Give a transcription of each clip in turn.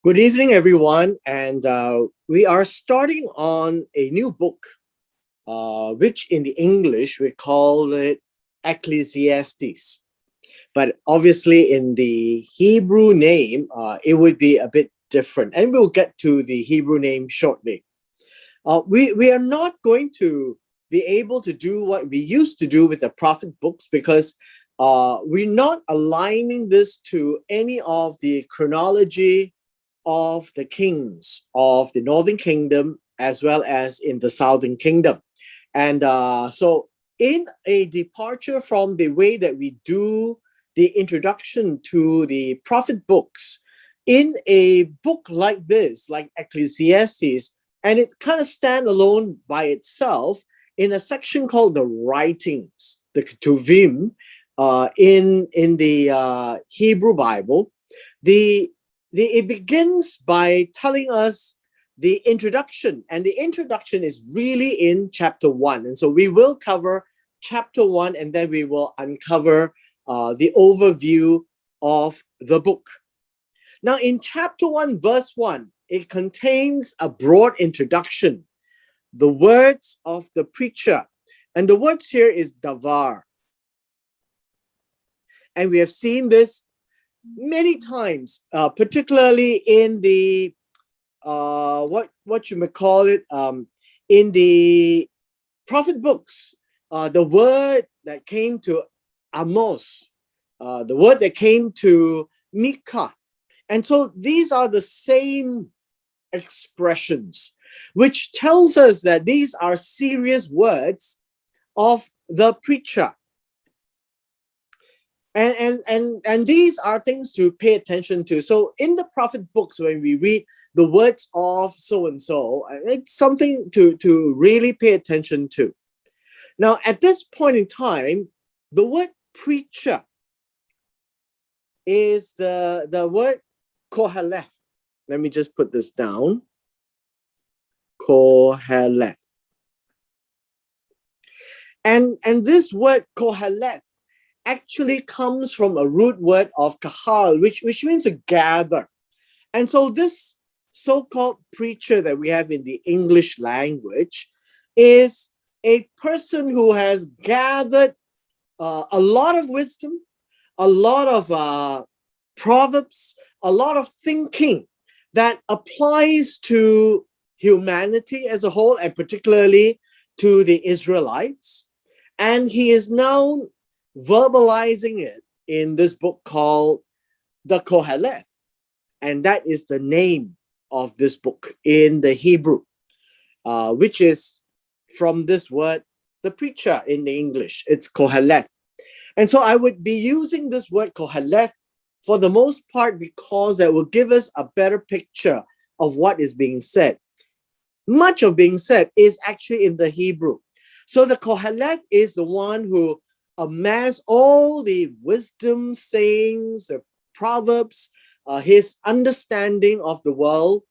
Good evening, everyone. And we are starting on a new book, which in the English we call it Ecclesiastes. But obviously, in the Hebrew name, it would be a bit different. And we'll get to the Hebrew name shortly. We are not going to be able to do what we used to do with the prophet books because we're not aligning this to any of the chronology of the kings of the northern kingdom as well as in the southern kingdom. And so in a departure from the way that we do the introduction to the prophet books, in a book like this, like Ecclesiastes, and it kind of stand alone by itself in a section called the writings, the Ketuvim, in the Hebrew Bible, it begins by telling us the introduction, and the introduction is really in chapter 1. And so we will cover chapter 1, and then we will uncover the overview of the book. Now, in chapter 1, verse 1, it contains a broad introduction, the words of the preacher. And the words here is davar. And we have seen this many times, particularly in the what you may call it, in the prophet books, the word that came to Amos, the word that came to Micah. And so these are the same expressions, which tells us that these are serious words of the preacher. And these are things to pay attention to. So in the prophet books, when we read the words of so-and-so, it's something to really pay attention to. Now, at this point in time, the word preacher is the word Kohaleth. Let me just put this down. Kohaleth. And this word Kohaleth actually comes from a root word of kahal, which means to gather. And so this so-called preacher that we have in the English language is a person who has gathered a lot of wisdom, a lot of proverbs, a lot of thinking that applies to humanity as a whole, and particularly to the Israelites. And he is now verbalizing it in this book called the Kohaleth. And that is the name of this book in the Hebrew, which is from this word, the preacher in the English. It's Kohaleth. And so I would be using this word Kohaleth for the most part because that will give us a better picture of what is being said. Much of being said is actually in the Hebrew. So the Kohaleth is the one who amass all the wisdom sayings, the proverbs, his understanding of the world.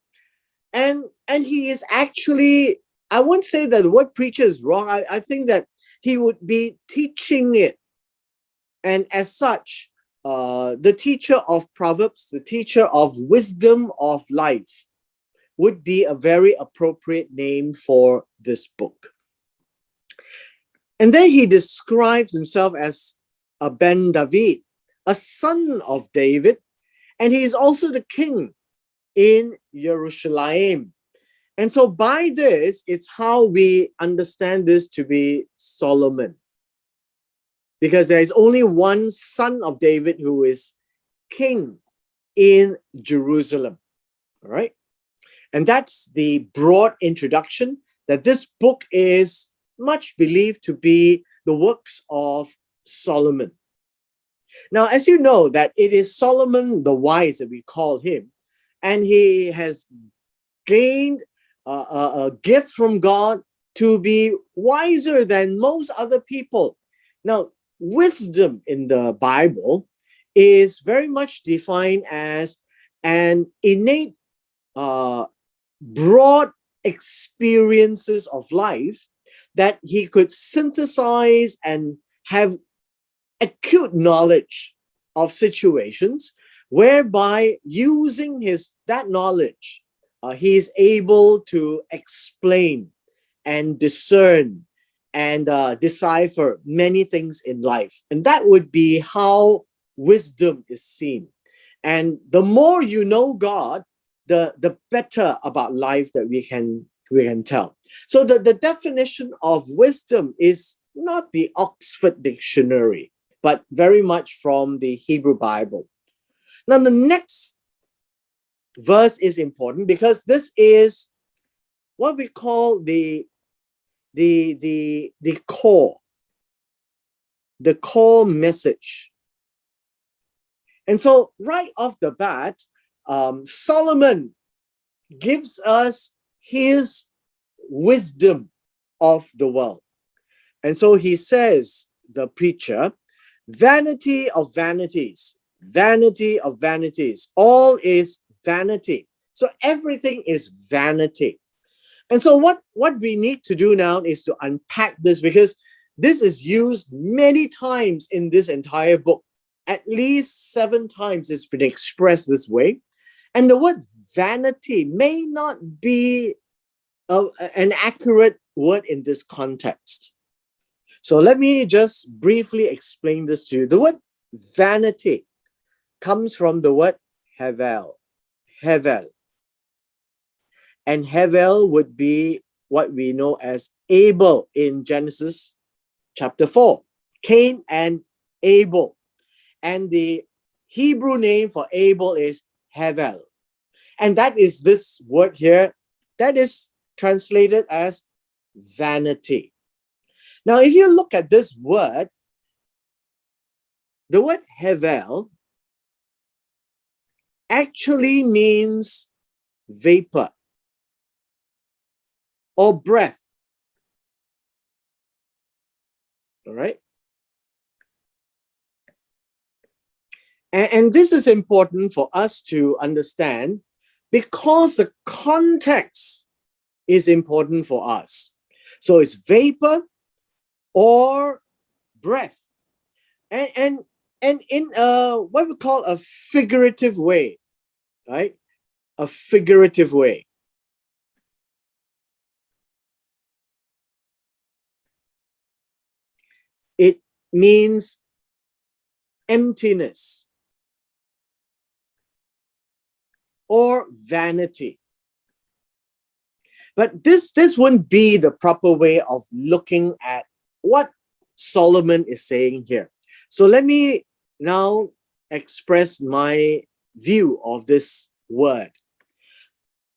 And he is actually, I won't say that the word preacher is wrong. I think that he would be teaching it. And as such, the teacher of proverbs, the teacher of wisdom of life would be a very appropriate name for this book. And then he describes himself as a Ben David, a son of David, and he is also the king in Jerusalem. And so by this, it's how we understand this to be Solomon. Because there is only one son of David who is king in Jerusalem. All right? And that's the broad introduction that this book is much believed to be the works of Solomon. Now, as you know, that it is Solomon the wise that we call him, and he has gained a gift from God to be wiser than most other people. Now, wisdom in the Bible is very much defined as an innate, broad experiences of life that he could synthesize and have acute knowledge of situations whereby using that knowledge, he is able to explain and discern and decipher many things in life. And that would be how wisdom is seen. And the more you know God, the better about life that we can tell. So the definition of wisdom is not the Oxford Dictionary, but very much from the Hebrew Bible. Now, the next verse is important because this is what we call the core message. And so right off the bat, Solomon gives us his wisdom of the world. And so he says, the preacher, vanity of vanities, vanity of vanities, all is vanity. So everything is vanity. And so what we need to do now is to unpack this, because this is used many times in this entire book. At least 7 times it's been expressed this way. And the word vanity may not be an accurate word in this context. So let me just briefly explain this to you. The word vanity comes from the word hevel. Hevel. And Hevel would be what we know as Abel in Genesis chapter 4. Cain and Abel. And the Hebrew name for Abel is Hevel. And that is this word here that is translated as vanity. Now, if you look at this word, the word Hevel actually means vapor or breath. All right? And this is important for us to understand because the context is important for us. So it's vapor or breath. And in what we call a figurative way, right? A figurative way. It means emptiness or vanity. But this wouldn't be the proper way of looking at what Solomon is saying here. So let me now express my view of this word.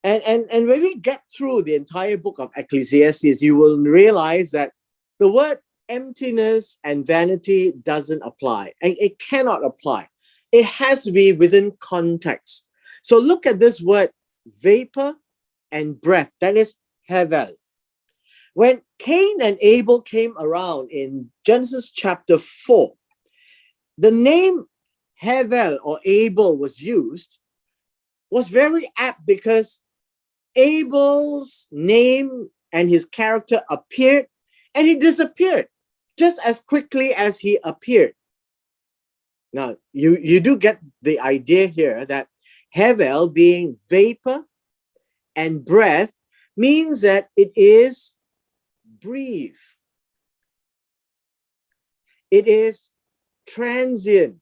And when we get through the entire book of Ecclesiastes, you will realize that the word emptiness and vanity doesn't apply. And it cannot apply. It has to be within context. So look at this word, vapor and breath. That is Hevel. When Cain and Abel came around in Genesis chapter 4, the name Hevel or Abel was used was very apt because Abel's name and his character appeared and he disappeared just as quickly as he appeared. Now, you do get the idea here that Hevel being vapor and breath means that it is brief. It is transient.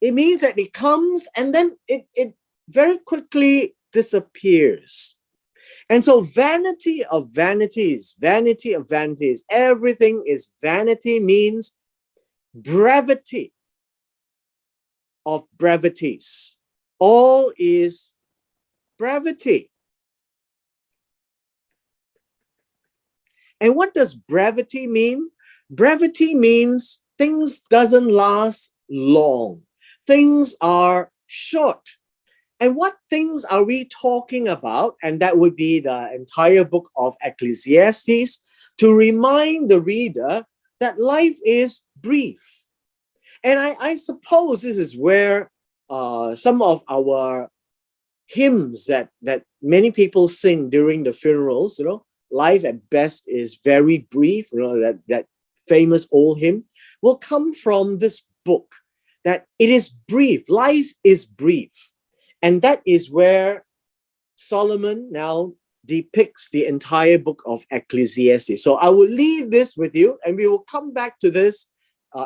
It means that it comes and then it very quickly disappears. And so vanity of vanities, everything is vanity means brevity of brevities. All is brevity. And what does brevity mean? Brevity means things doesn't last long. Things are short. And what things are we talking about? And that would be the entire book of Ecclesiastes to remind the reader that life is brief. And I suppose this is where some of our hymns that many people sing during the funerals, life at best is very brief, that famous old hymn will come from this book. that it is brief. Life is brief. And that is where Solomon now depicts the entire book of Ecclesiastes. So I will leave this with you, and we will come back to this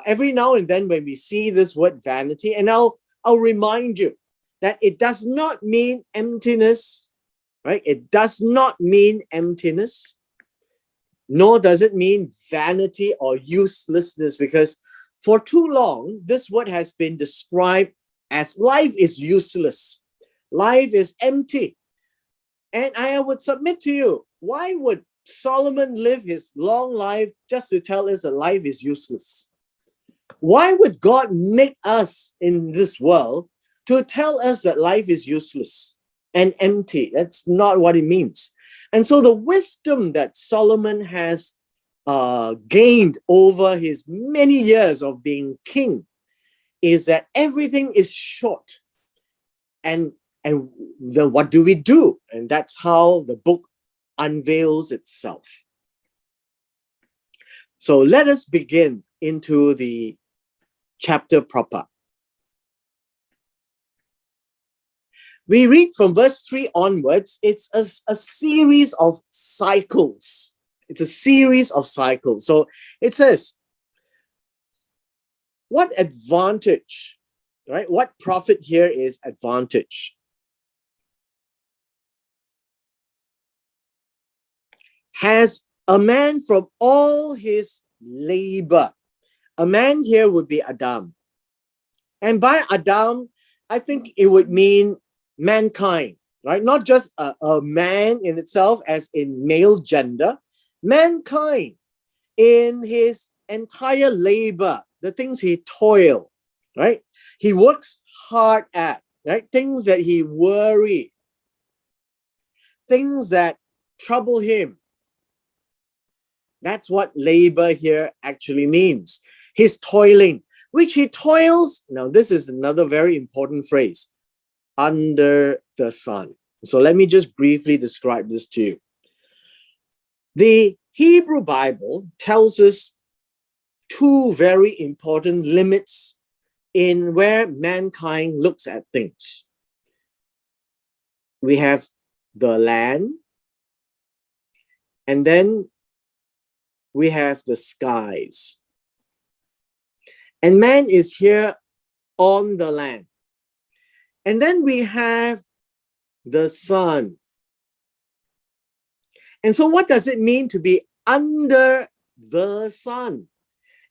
every now and then when we see this word vanity. And I'll remind you that it does not mean emptiness, right? It does not mean emptiness, nor does it mean vanity or uselessness, because for too long, this word has been described as life is useless, life is empty. And I would submit to you, why would Solomon live his long life just to tell us that life is useless? Why would God make us in this world to tell us that life is useless and empty? That's not what it means. And so the wisdom that Solomon has gained over his many years of being king is that everything is short. And then what do we do? And that's how the book unveils itself. So let us begin into the chapter proper. We read from verse 3 onwards. It's a series of cycles. It's a series of cycles. So it says, what advantage, right? What profit here is advantage? Has a man from all his labor. A man here would be Adam. And by Adam, I think it would mean mankind, right? Not just a man in itself as in male gender. Mankind in his entire labor, the things he toil, right? He works hard at, right? Things that he worry, things that trouble him. That's what labor here actually means. He's toiling, which he toils. Now, this is another very important phrase, under the sun. So let me just briefly describe this to you. The Hebrew Bible tells us two very important limits in where mankind looks at things. We have the land, and then we have the skies. And man is here on the land. And then we have the sun. And so what does it mean to be under the sun?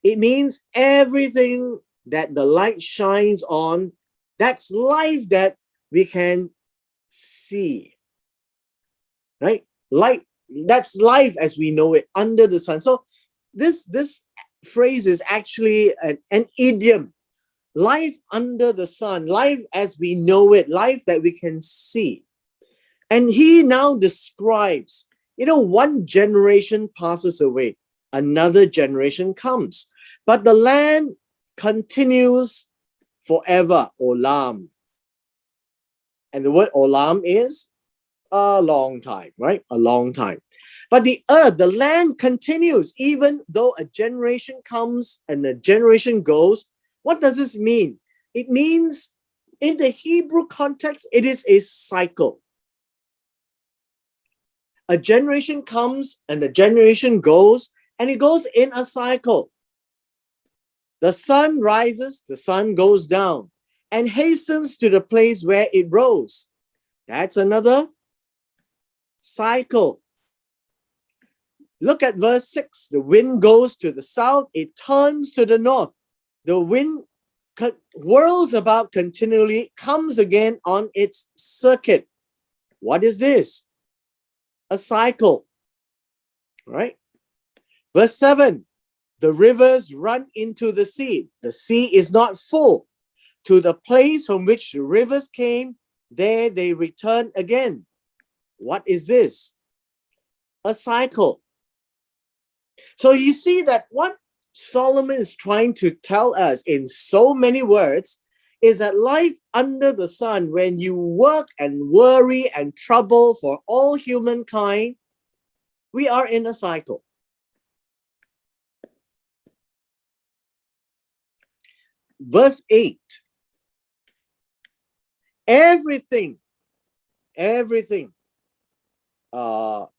It means everything that the light shines on, that's life that we can see, right? Light, that's life as we know it, under the sun. So this phrase is actually an idiom. Life under the sun, life as we know it, life that we can see. And he now describes, one generation passes away, another generation comes, but the land continues forever, olam. And the word olam is a long time, right? A long time. But the earth, the land continues, even though a generation comes and a generation goes. What does this mean? It means, in the Hebrew context, it is a cycle. A generation comes and a generation goes, and it goes in a cycle. The sun rises, the sun goes down, and hastens to the place where it rose. That's another cycle. Look at verse 6. The wind goes to the south, it turns to the north. The wind whirls about continually, comes again on its circuit. What is this? A cycle, right? Verse 7. The rivers run into the sea. The sea is not full. To the place from which the rivers came, there they return again. What is this? A cycle. So you see that what Solomon is trying to tell us in so many words is that life under the sun, when you work and worry and trouble for all humankind, we are in a cycle. verse 8. Everything are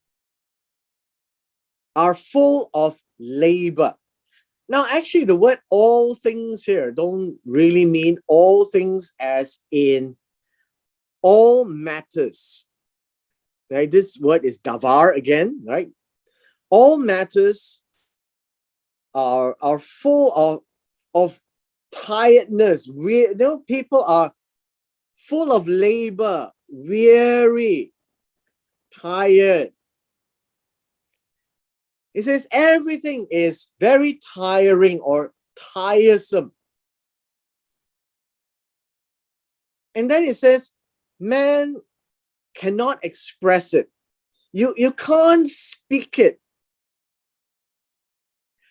full of labor. Now, actually, the word all things here don't really mean all things as in all matters. Right? This word is davar again, right? All matters are full of tiredness. People are full of labor, weary, tired. It says everything is very tiring or tiresome. And then it says, man cannot express it. You can't speak it.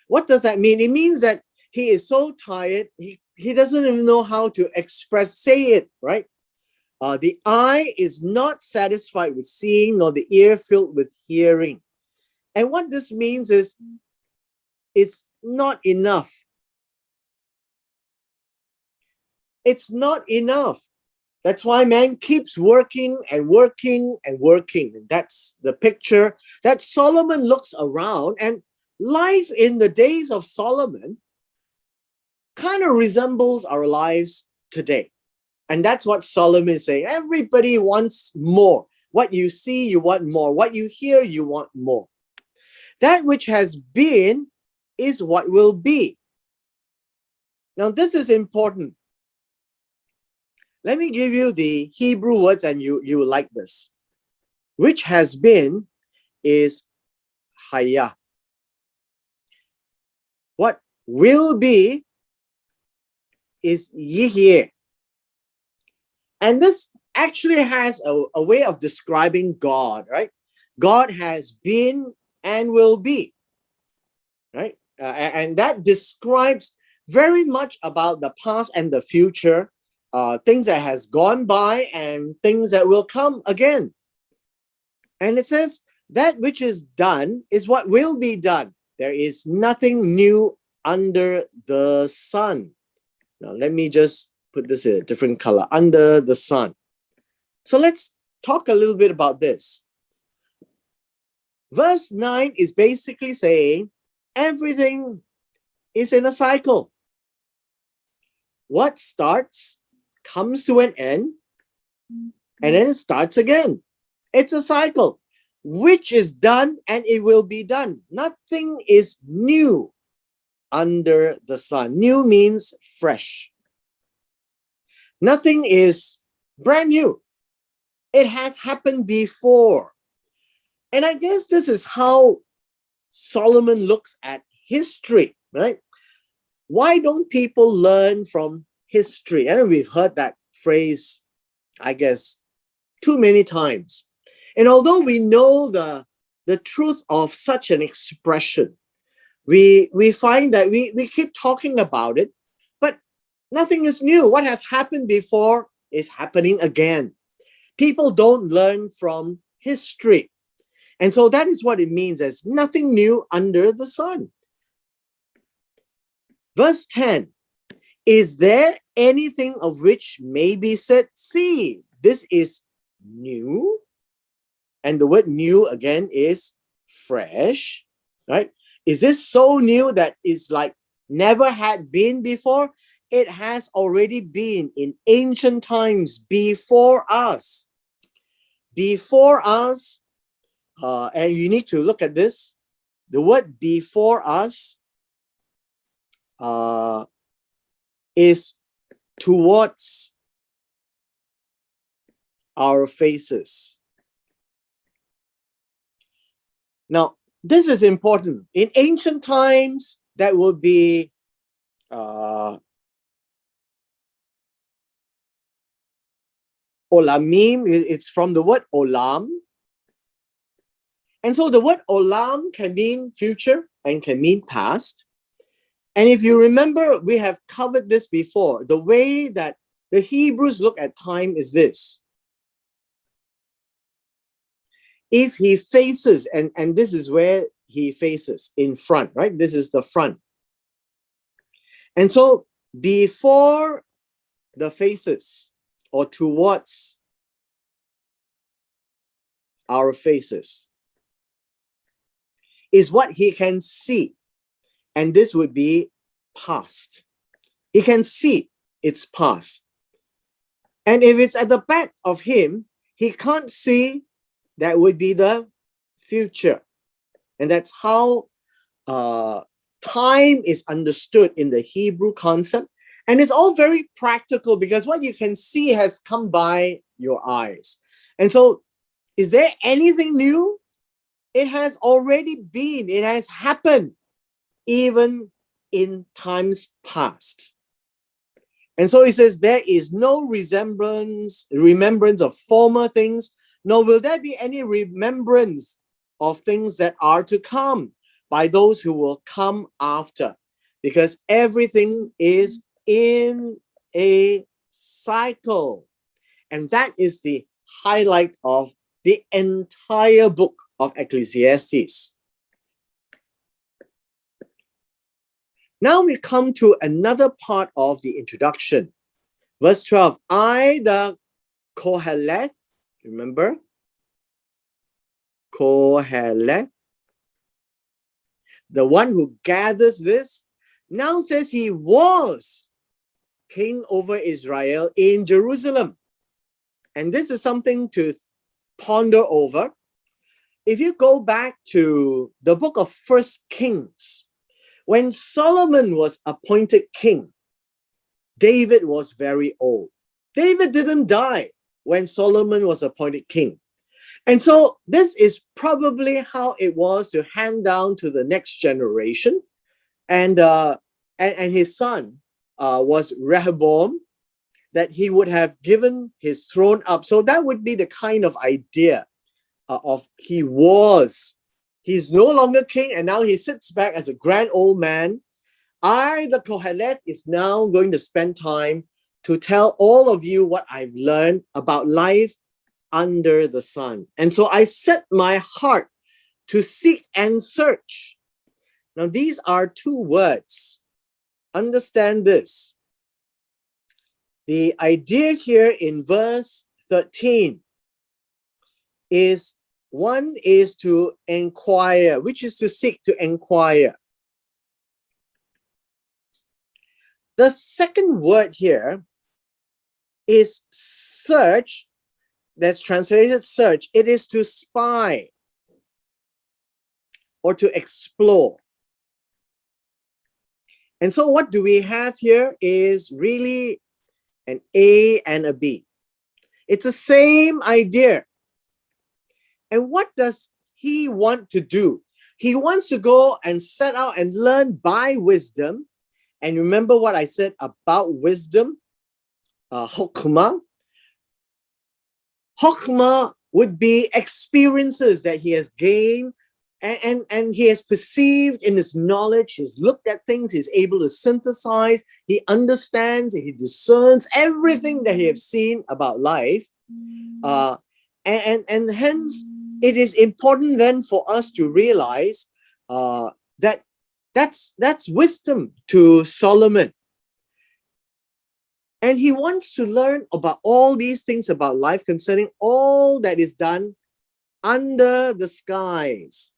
What does that mean? It means that he is so tired, he doesn't even know how to say it, right? The eye is not satisfied with seeing, nor the ear filled with hearing. And what this means is it's not enough. It's not enough. That's why man keeps working and working and working. And that's the picture that Solomon looks around. And life in the days of Solomon kind of resembles our lives today. And that's what Solomon is saying. Everybody wants more. What you see, you want more. What you hear, you want more. That which has been is what will be. Now, this is important. Let me give you the Hebrew words and you will like this. Which has been is haya. What will be is yihye. And this actually has a way of describing God, right? God has been and will be, right? And that describes very much about the past and the future, things that has gone by and things that will come again. And it says that which is done is what will be done. There is nothing new under the sun. Now, let me just put this in a different color, under the sun. So let's talk a little bit about this. Verse 9 is basically saying everything is in a cycle. What starts comes to an end, and then it starts again. It's a cycle, which is done and it will be done. Nothing is new under the sun. New means fresh. Nothing is brand new. It has happened before. And I guess this is how Solomon looks at history, right? Why don't people learn from history? And we've heard that phrase, I guess, too many times. And although we know the truth of such an expression, we find that we keep talking about it, but nothing is new. What has happened before is happening again. People don't learn from history. And so that is what it means as nothing new under the sun. Verse 10, is there anything of which may be said, see, this is new? And the word new again is fresh, right? Is this so new that is like never had been before? It has already been in ancient times before us. Before us, and you need to look at this. The word before us is towards our faces. Now, this is important. In ancient times, that would be olamim. It's from the word olam. And so the word olam can mean future and can mean past. And if you remember, we have covered this before. The way that the Hebrews look at time is this. If he faces, and this is where he faces, in front, right? This is the front. And so before the faces or towards our faces is what he can see. And this would be past. He can see it's past. And if it's at the back of him, he can't see, that would be the future. And that's how time is understood in the Hebrew concept. And it's all very practical because what you can see has come by your eyes. And so, is there anything new? It has already been, it has happened, even in times past. And so he says, there is no remembrance of former things, nor will there be any remembrance of things that are to come by those who will come after, because everything is in a cycle. And that is the highlight of the entire book of Ecclesiastes. Now we come to another part of the introduction. Verse 12, I, the Kohaleth, remember? Kohaleth, the one who gathers this, now says he was king over Israel in Jerusalem. And this is something to ponder over. If you go back to the book of First Kings, when Solomon was appointed king, David was very old. David didn't die when Solomon was appointed king. And so this is probably how it was to hand down to the next generation. And his son was Rehoboam, that he would have given his throne up. So that would be the kind of idea of he's no longer king, and now he sits back as a grand old man. I, the Kohaleth, is now going to spend time to tell all of you what I've learned about life under the sun. And so I set my heart to seek and search. Now, these are two words. Understand this. The idea here in verse 13 is one is to inquire, which is to seek, to inquire. The second word here is search, that's translated search. It is to spy or to explore. And so what do we have here is really an A and a B. It's the same idea. And what does he want to do? He wants to go and set out and learn by wisdom. And remember what I said about wisdom? Hokmah. Hokmah would be experiences that he has gained and he has perceived in his knowledge. He's looked at things, he's able to synthesize, he understands, he discerns everything that he has seen about life. And hence, it is important then for us to realize that that's wisdom to Solomon. And he wants to learn about all these things about life concerning all that is done under the skies.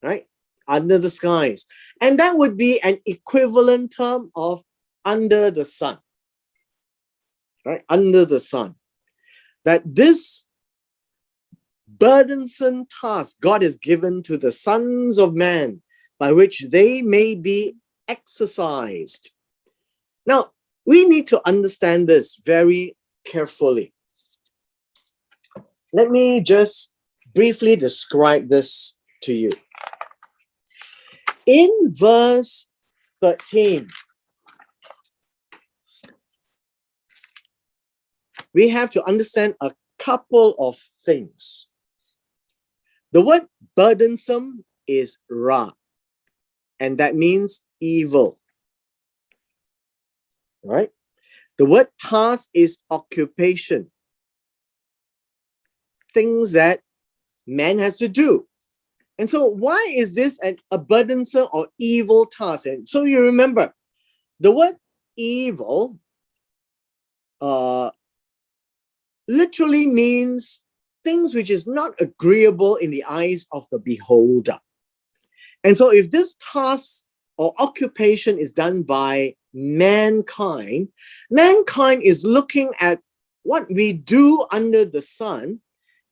Right? Under the skies. And that would be an equivalent term of under the sun. Right? Under the sun. That this burdensome task God has given to the sons of man by which they may be exercised. Now, we need to understand this very carefully. Let me just briefly describe this to you. In verse 13, we have to understand a couple of things. The word burdensome is ra, and that means evil. Right? The word task is occupation. Things that man has to do. And so why is this a burdensome or evil task? And so you remember, The word evil literally means things which is not agreeable in the eyes of the beholder. And so if this task or occupation is done by mankind, mankind is looking at what we do under the sun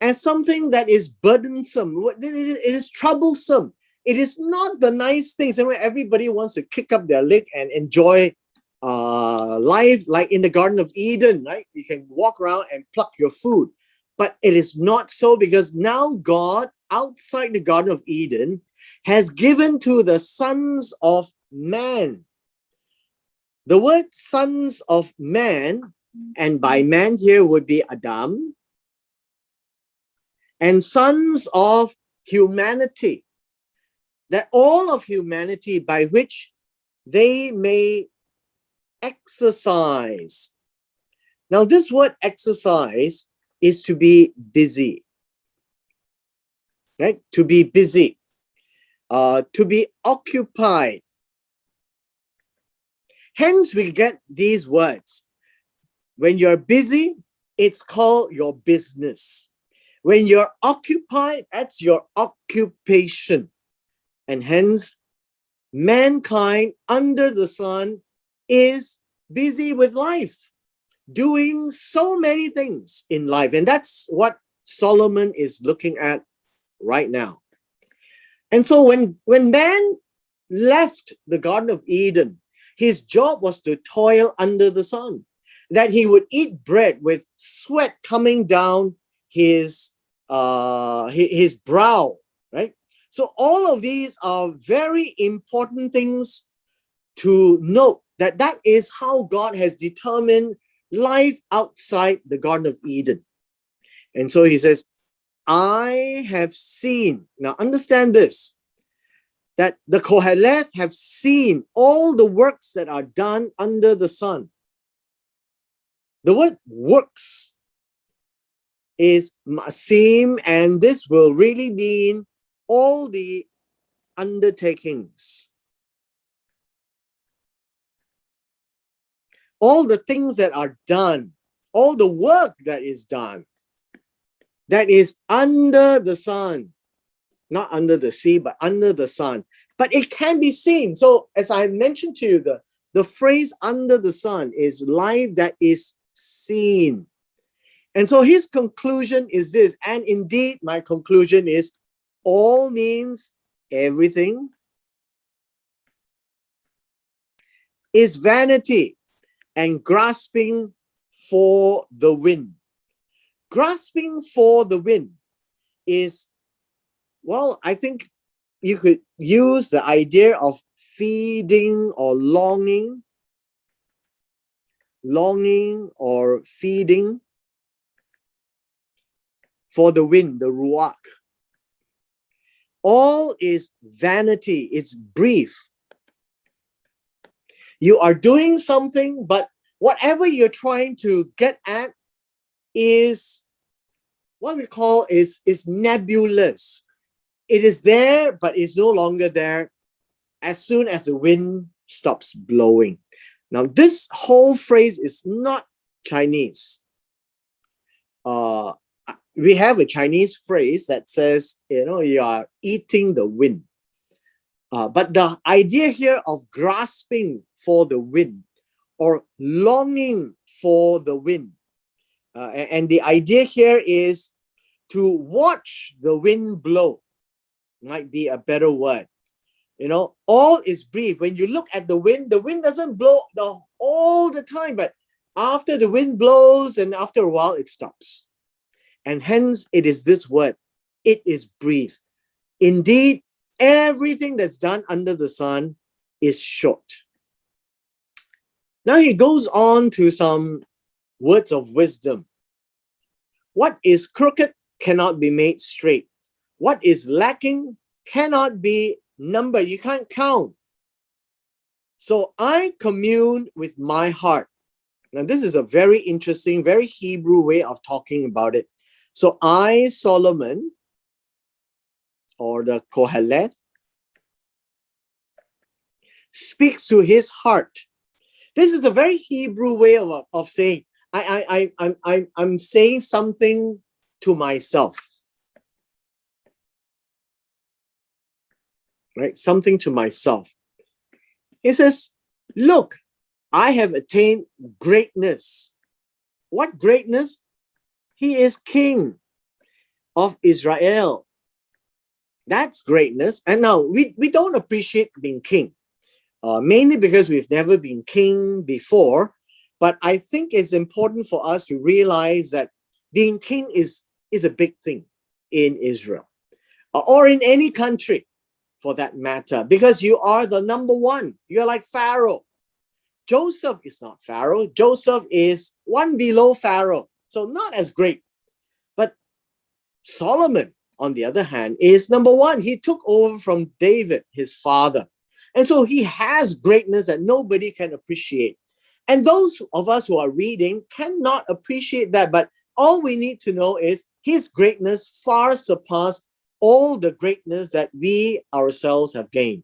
as something that is burdensome. It is troublesome. It is not the nice things. And everybody wants to kick up their leg and enjoy life like in the Garden of Eden, right? You can walk around and pluck your food. But it is not so, because now God, outside the Garden of Eden, has given to the sons of man. The word sons of man, and by man here would be Adam, and sons of humanity, that all of humanity by which they may exercise. Now, this word exercise is to be busy, right? To be busy, to be occupied. Hence, we get these words. When you're busy, it's called your business. When you're occupied, that's your occupation. And hence, mankind under the sun is busy with life, doing so many things in life. And that's what Solomon is looking at right now. And so when man left the Garden of Eden, his job was to toil under the sun, that he would eat bread with sweat coming down his brow, right? So all of these are very important things to note, that is how God has determined life outside the Garden of Eden. And so he says, I have seen, now understand this, that the Kohaleth have seen all the works that are done under the sun. The word works is masim, and this will really mean all the undertakings, all the things that are done, all the work that is done, that is under the sun, not under the sea, but under the sun. But it can be seen. So as I mentioned to you, the phrase under the sun is life that is seen. And so his conclusion is this, and indeed my conclusion is all means everything, is vanity and grasping for the wind. Grasping for the wind is, well, I think you could use the idea of feeding or longing or feeding for the wind, the ruach. All is vanity, it's brief. You are doing something, but whatever you're trying to get at is what we call is nebulous. It is there, but it's no longer there as soon as the wind stops blowing. Now, this whole phrase is not Chinese. We have a Chinese phrase that says, you are eating the wind. But the idea here of grasping for the wind or longing for the wind, and the idea here is to watch the wind blow, might be a better word. All is brief. When you look at the wind doesn't blow all the time, but after the wind blows and after a while it stops. And hence it is this word, it is brief. Indeed, everything that's done under the sun is short. Now he goes on to some words of wisdom. What is crooked cannot be made straight. What is lacking cannot be numbered. You can't count. So I commune with my heart. Now this is a very interesting, very Hebrew way of talking about it. So I, Solomon, or the Kohaleth, speaks to his heart. This is a very Hebrew way of saying, I'm saying something to myself. Right? Something to myself. He says, look, I have attained greatness. What greatness? He is king of Israel. That's greatness. And now we don't appreciate being king, mainly because we've never been king before. But I think it's important for us to realize that being king is a big thing in Israel, or in any country for that matter, because you are the number one. You're like Pharaoh. Joseph is not Pharaoh. Joseph is one below Pharaoh, so not as great. But Solomon, on the other hand, is number one. He took over from David, his father. And so he has greatness that nobody can appreciate. And those of us who are reading cannot appreciate that. But all we need to know is his greatness far surpassed all the greatness that we ourselves have gained.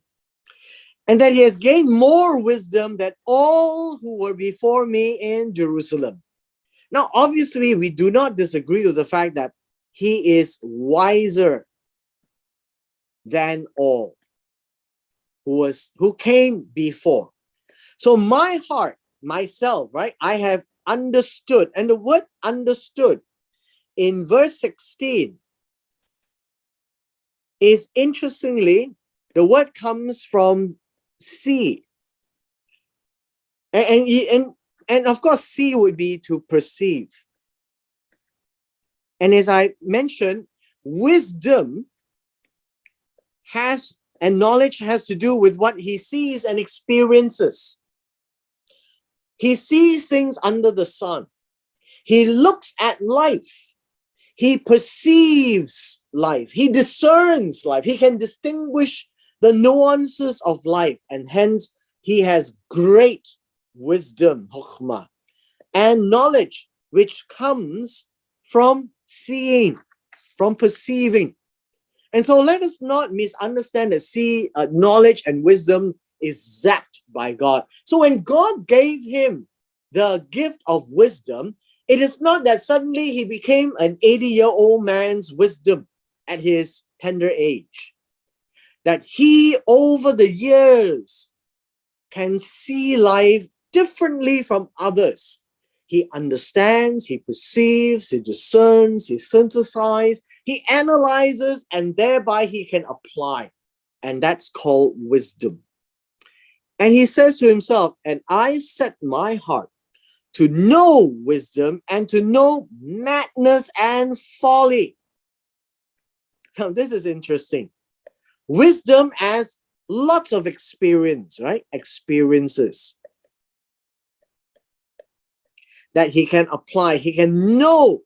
And that he has gained more wisdom than all who were before me in Jerusalem. Now, obviously, we do not disagree with the fact that he is wiser than all who came before. So my heart, myself, right, I have understood. And the word understood in verse 16 is, interestingly, the word comes from see. And of course, see would be to perceive. And as I mentioned, wisdom and knowledge has to do with what he sees and experiences. He sees things under the sun. He looks at life. He perceives life. He discerns life. He can distinguish the nuances of life, and hence he has great wisdom, hukmah, and knowledge, which comes from seeing, from perceiving. And so let us not misunderstand that knowledge and wisdom is zapped by God. So when God gave him the gift of wisdom, it is not that suddenly he became an 80-year-old man's wisdom at his tender age. That he, over the years, can see life differently from others. He understands, he perceives, he discerns, he synthesizes, he analyzes, and thereby he can apply. And that's called wisdom. And he says to himself, and I set my heart to know wisdom and to know madness and folly. Now, this is interesting. Wisdom has lots of experience, right? Experiences that he can apply. He can know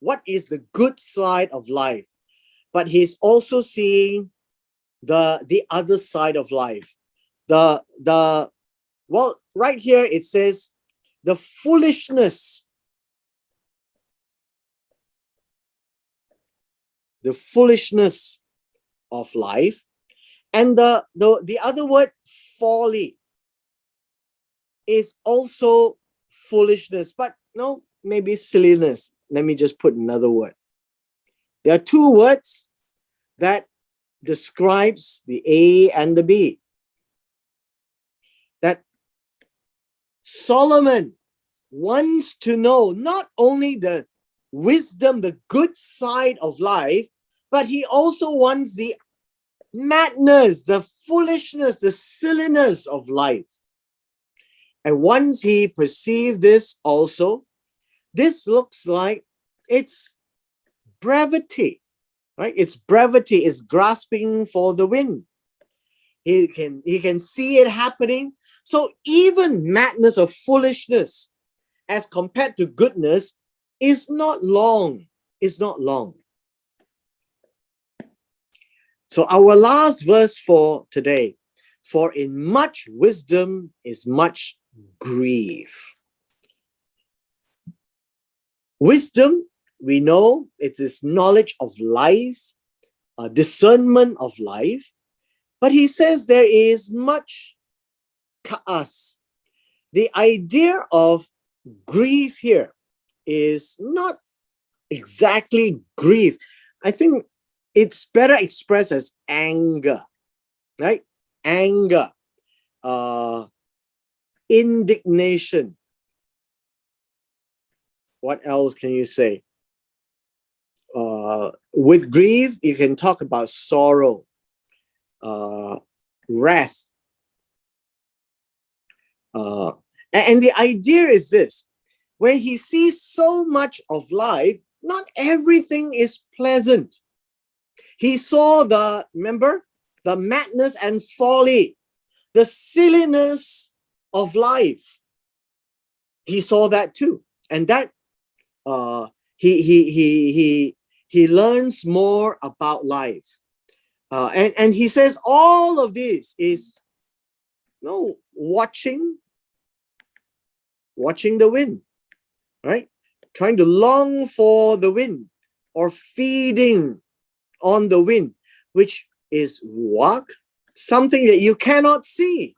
what is the good side of life, but he's also seeing the other side of life. Well, right here it says the foolishness of life, and the other word, folly, is also foolishness, but no, maybe silliness. Let me just put another word. There are two words that describes the A and the B. That Solomon wants to know not only the wisdom, the good side of life, but he also wants the madness, the foolishness, the silliness of life. And once he perceived this also, this looks like it's brevity, right? It's brevity, it's grasping for the wind. He can see it happening. So even madness or foolishness, as compared to goodness, is not long. It's not long. So our last verse for today, for in much wisdom is much grief. Wisdom, we know, it is knowledge of life, discernment of life. But he says there is much ka'as, the idea of grief here is not exactly grief. I think it's better expressed as anger, right? Anger, indignation. What else can you say? With grief, you can talk about sorrow, wrath. And the idea is this: when he sees so much of life, not everything is pleasant. He saw remember, the madness and folly, the silliness of life. He saw that too. And that he learns more about life. And he says all of this is watching the wind, right? Trying to long for the wind or feeding on the wind, which is what? Something that you cannot see.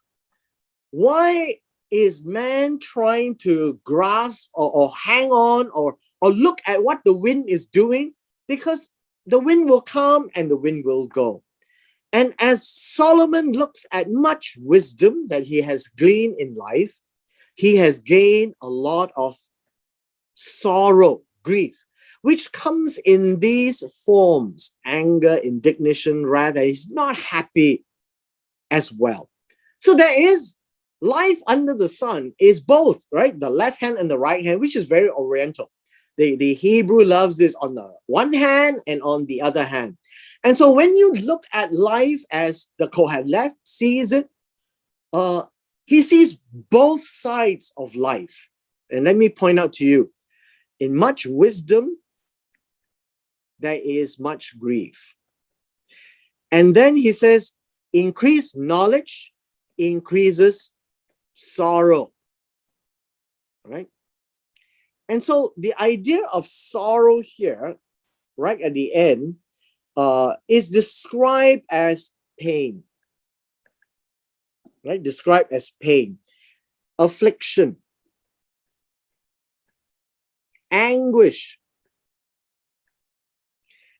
Why is man trying to grasp or hang on or look at what the wind is doing? Because the wind will come and the wind will go. And as Solomon looks at much wisdom that he has gleaned in life, he has gained a lot of sorrow, grief, which comes in these forms: anger, indignation, wrath. He's not happy as well. So there is life under the sun is both, right? The left hand and the right hand, which is very oriental. The Hebrew loves this on the one hand and on the other hand. And so when you look at life as the Kohaleth sees it, he sees both sides of life. And let me point out to you, in much wisdom, there is much grief. And then he says, increased knowledge increases sorrow. Right? And so the idea of sorrow here, right at the end, is described as pain. Right? Described as pain, affliction, anguish.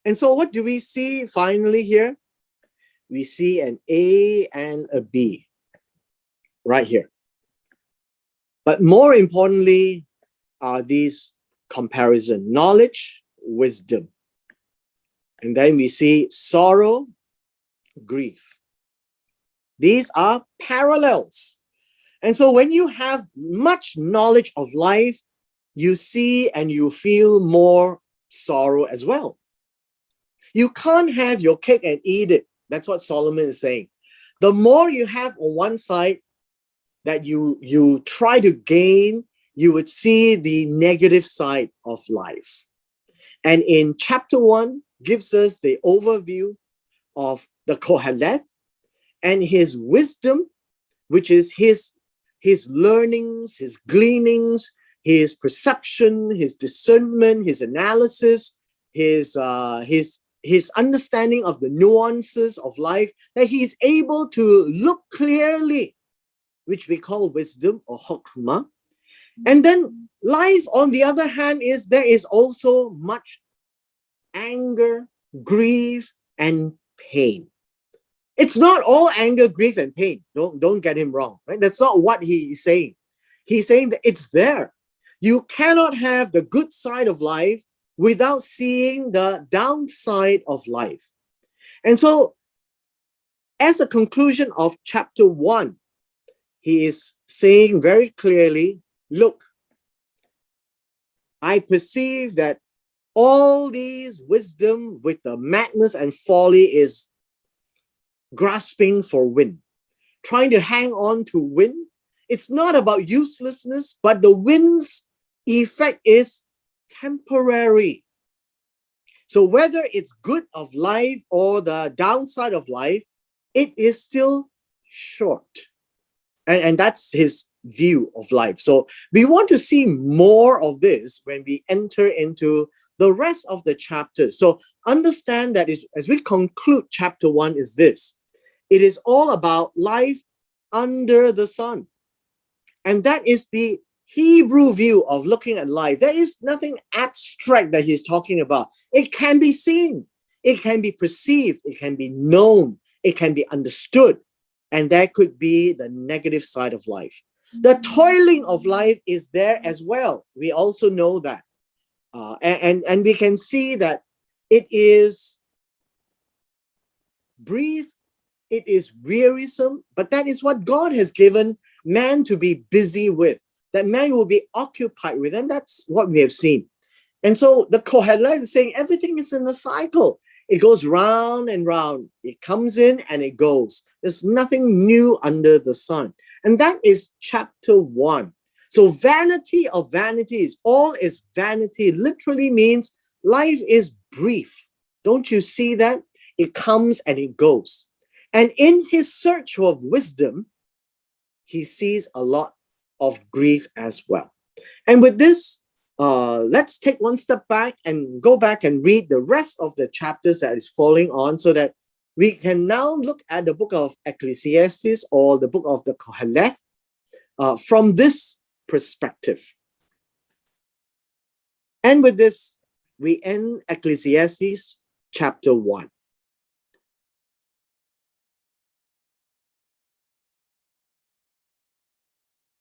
And so what do we see finally here? We see an A and a B right here. But more importantly are these comparison: knowledge, wisdom. And then we see sorrow, grief. These are parallels. And so when you have much knowledge of life, you see and you feel more sorrow as well. You can't have your cake and eat it. That's what Solomon is saying. The more you have on one side that you try to gain, you would see the negative side of life. And in chapter 1 gives us the overview of the Kohaleth and his wisdom, which is his learnings, his gleanings, his perception, his discernment, his analysis, his understanding of the nuances of life, that he is able to look clearly, which we call wisdom or hokmah. And then life, on the other hand, there is also much anger, grief, and pain. It's not all anger, grief, and pain. Don't get him wrong, right? That's not what he is saying. He's saying that it's there. You cannot have the good side of life without seeing the downside of life. And so, as a conclusion of chapter 1, he is saying very clearly, look, I perceive that all these wisdom with the madness and folly is grasping for wind, trying to hang on to wind. It's not about uselessness, but the wind's effect is temporary. So whether it's good of life or the downside of life, it is still short. And that's his view of life. So we want to see more of this when we enter into the rest of the chapters. So understand that as we conclude chapter 1 is this: it is all about life under the sun. And that is the Hebrew view of looking at life. There is nothing abstract that he's talking about. It can be seen, it can be perceived, it can be known, it can be understood. And that could be the negative side of life. The toiling of life is there as well. We also know that. And we can see that it is brief, it is wearisome, but that is what God has given man to be busy with, that man will be occupied with, and that's what we have seen. And so the Kohaleth is saying everything is in a cycle. It goes round and round. It comes in and it goes. There's nothing new under the sun. And that is chapter 1. So vanity of vanities, all is vanity, literally means life is brief. Don't you see that? It comes and it goes. And in his search of wisdom, he sees a lot of grief as well. And with this, let's take one step back and go back and read the rest of the chapters that is following on, so that we can now look at the book of Ecclesiastes or the book of the Kohaleth from this perspective. And with this, we end Ecclesiastes chapter 1.